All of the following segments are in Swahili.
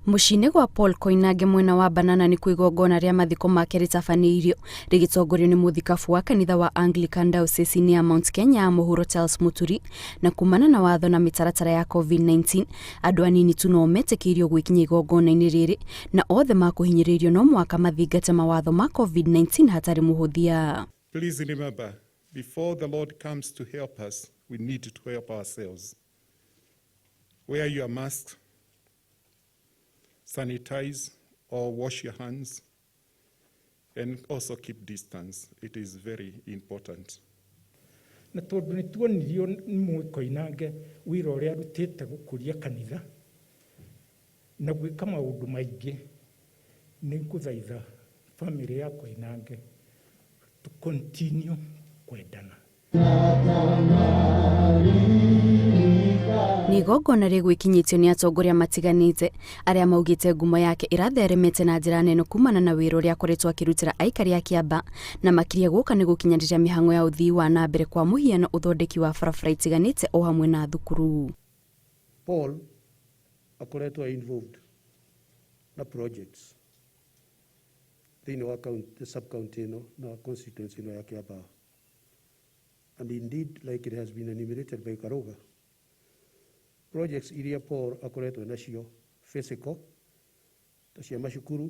Mucine gwa Paul Koinange mwena wa Banana ni kwigongona ria mathiko make ritabanĩirio rigitongorio ni muthikabu wa kanitha wa Anglican Diocese ya Mount Kenya Mũhuro Charles Muturi na kumana na watho na mitaratara ya COVID-19 andu anini tu no metekirio gwikinya igongona-ini riri na othe makuhinyiririo no mwaka mathingate mawatho ma COVID-19 hatari muhuthia. Please remember, before the Lord comes to help us, we need to help ourselves. Wear your mask, sanitize or wash your hands, and also keep distance. It is very important. Na tondu ni tuonirio ni Koinange wira uria arutite gukuria kanitha na gwika maundu maingi, ni nguthaitha family ya Koinange to continue kwendana. Ni igongona rigwikinyitio ni atongoria matiganite aria maugite ngumo yake iratheremete na njira nene kumana na wira uria akoretwo akirutira aikari a Kiamba na makiria guka ni gukinyaniria mihango ya uthii wa na mbere kwa muhiano uthondeki wa barabara itiganite o hamwe na thukuru. Paul akoretwo involved na projects thini wa the sub-county na constituency ya Kiamba. And indeed, like it has been enumerated by HURΟKA, projects iria Paul akoretwo nacio physical, cia mashukuru,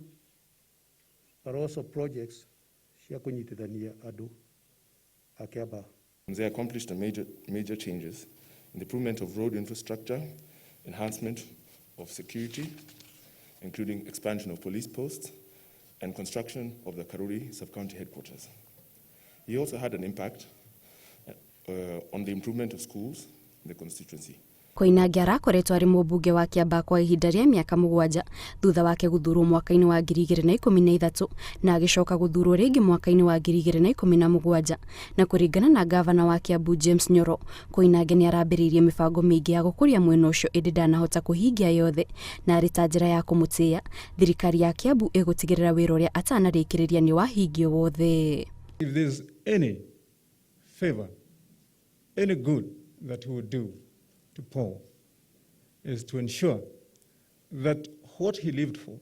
but also projects cia kunyitithania andu a Kiamba. They accomplished major changes in the improvement of road infrastructure, enhancement of security, including expansion of police posts, and construction of the Karuri sub-county headquarters. He also had an impact on the improvement of schools in the constituency. Koinange arakoretwo ari mubunge wa Kiamba kwa ihinda ria miaka 7 thutha wake guthurwo mwaka-ini wa 2013 na agicoka guthurwo ringi mwaka-ini wa 2017 na kuringana na gavana wa Kiambu James Nyoro, Koinange ni arambiriirie mibango mingi ya gukuria mwena ucio indi ndanahota kuhingia yothe na arita njira ya kumutia thirikari ya Kiambu igutigirira wira uria atanarikiriria ni wahingio wothe. If there's any favor, any good that he would do to Paul is to ensure that what he lived for,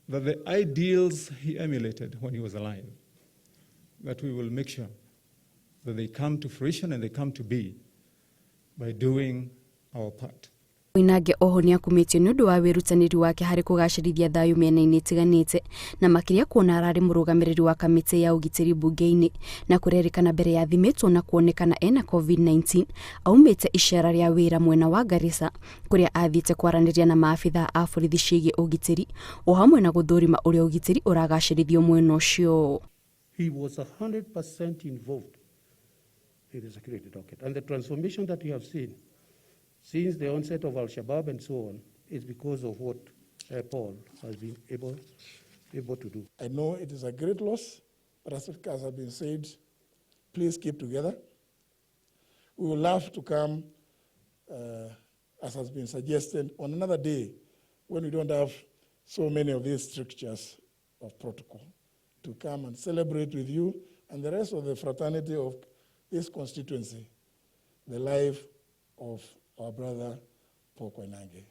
that the ideals he emulated when he was alive, that we will make sure that they come to fruition and they come to be by doing our part. Koinange oho ni akumitio ni undu wa wirutaniri wake hari kugacirithia thayu miena-ini itiganite na makiria kuona arari murugamiriri wa kamiti ya ugitiri bunge-ini na kurerikana mbere ya thimitwo na kuonekana ena COVID-19 aumite icera ria wira mwena wa Garissa kuria athite kwaraniria na maafitha a borithi ciĩgiĩ ugitiri o hamwe na guthurima uria ugitiri uragacirithio mwena ucio. He was 100% involved in the security docket, and the transformation that we have seen since the onset of Al-Shabaab and so on is because of what Paul has been able to do. I know it is a great loss, but as has been said, please keep together. We will love to come, as has been suggested, on another day when we don't have so many of these strictures of protocol, to come and celebrate with you and the rest of the fraternity of this constituency the life of our brother Paul Koinange.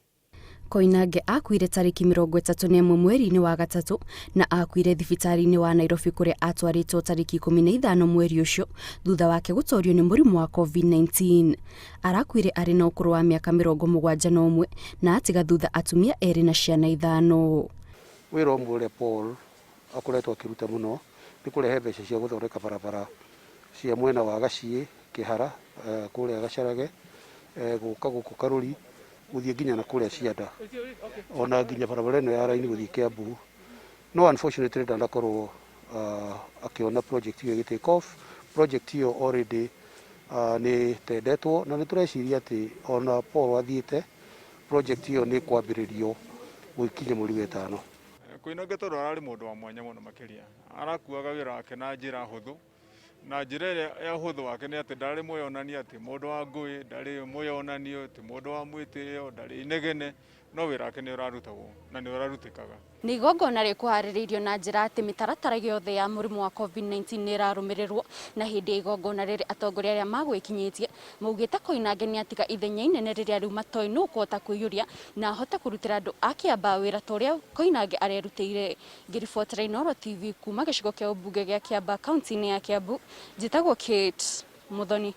Koinange akuire tariki 31 mweri-ini wa gatatu na akuire thibitari-ini wa Nairobi kuria atwaritwo tariki 15 mweri ucio thutha wake gutorio ni murimu wa COVID-19. Arakuire ari na ukuru wa miaka 71 na atiga thutha atumia eri na ciana 5. Wira umwe Paul akoretwo akiruta muno ni kurehe mbeca cia guthondeka barabara cia mwena wa Gacii Kihara kuria Gacarage guka guku Karuri guthie nginya na kuria Cianda ona nginya barabara ino ya raini guthie Kiambu. No, unfortunately ndakorwo akiona project hiyo take off. Project hiyo already ni tendetwo na ni tureciria ati ona Paul wathiite project hiyo ni kwambiririo gukinya mweri wa 5. Koinange toro arari mundu wa mwanya muno makiria arakuaga wira wake na njira huthu na njira ya huthu wake ni ati ndari mwonania ati mundu wa ngui ndari mwonanio ati mundu wa mwitio ndari inegene no wĩra wake nĩ ũrarutagwo na nĩ ũrarutĩkaga. Nĩ igongona rĩkuharĩrĩirio na njĩra atĩ mĩtaratara yothe ya mũrimũ wa COVID-19 nĩ ĩrarũmĩrĩrwo, na hĩndĩ ya igongona rĩrĩ atongoria arĩa magwĩkinyĩtie maugĩte Koinange nĩ atiga ithenya inene rĩrĩa rĩu matoĩ nũ kũhota kwĩyũria na ahote kũrutĩra andũ a Kĩamba wĩra ta ũrĩa Koinange arerutĩire. Ngĩribotera Inooro TV kuma gĩcigo kĩa ũmbunge gĩa Kĩamba kaunti-inĩ ya Kiambu, njĩtagwo Kate Muthoni.